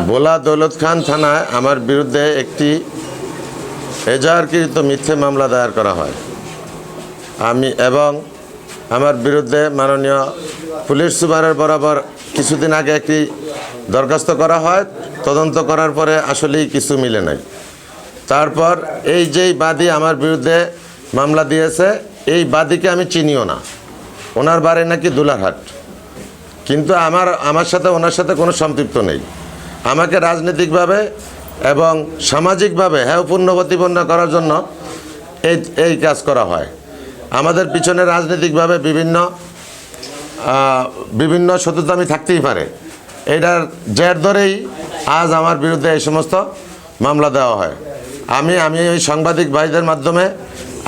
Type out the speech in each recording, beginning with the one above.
ভোলা দৌলত খান থানায় আমার বিরুদ্ধে একটি এজাহারকৃত মিথ্যে মামলা দায়ের করা হয়। এবং আমার বিরুদ্ধে মাননীয় পুলিশ সুপারের বরাবর কিছুদিন আগে একটি দরখাস্ত করা হয়। তদন্ত করার পরে আসলেই কিছু মিলে নাই। তারপর এই যেই বাদী আমার বিরুদ্ধে মামলা দিয়েছে, এই বাদীকে আমি চিনিও না। ওনার বাড়ি নাকি দুলারহাট, কিন্তু আমার সাথে ওনার সাথে কোনো সম্পৃক্ত নেই। আমাকে রাজনৈতিকভাবে এবং সামাজিকভাবে হেয়পূর্ণ প্রতিপন্ন করার জন্য এই কাজ করা হয়। আমাদের পিছনে রাজনৈতিকভাবে বিভিন্ন শত্রুতামি থাকতেই পারে। এটার জের ধরেই আজ আমার বিরুদ্ধে এই সমস্ত মামলা দেওয়া হয়। আমি এই সাংবাদিক ভাইদের মাধ্যমে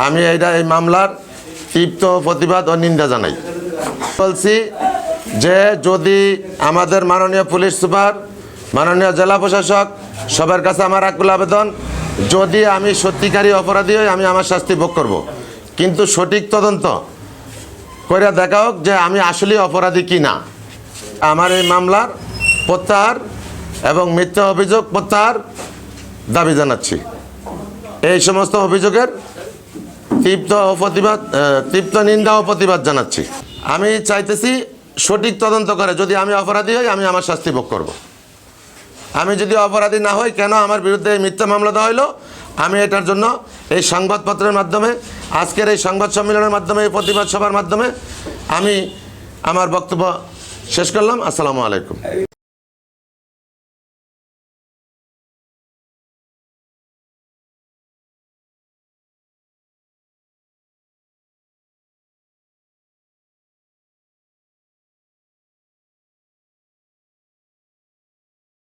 আমি এই মামলার তীব্র প্রতিবাদ ও নিন্দা জানাই। বলছি যে যদি আমাদের মাননীয় পুলিশ সুপার, মাননীয় জেলা প্রশাসক, সবার কাছে আমার আকুল আবেদন, যদি আমি সত্যিকারী অপরাধী হই আমি আমার শাস্তি ভোগ করব, কিন্তু সঠিক তদন্ত করে দেখা হোক যে আমি আসলে অপরাধী কি না। আমার এই মামলার প্রত্যাহার এবং মিথ্যা অভিযোগ প্রত্যাহার দাবি জানাচ্ছি। এই সমস্ত অভিযোগের তীব্র নিন্দা ও প্রতিবাদ জানাচ্ছি। আমি চাইতেছি সঠিক তদন্ত করে যদি আমি অপরাধী হই আমি আমার শাস্তি ভোগ করব। আমি যদি অপরাধী না হই, কেন আমার বিরুদ্ধে এই মিথ্যা মামলা দেওয়া হইল, আমি এটার জন্য এই সংবাদপত্রের মাধ্যমে, আজকের এই সংবাদ সম্মেলনের মাধ্যমে, এই প্রতিবাদ সভার মাধ্যমে আমি আমার বক্তব্য শেষ করলাম। আসসালামু আলাইকুম।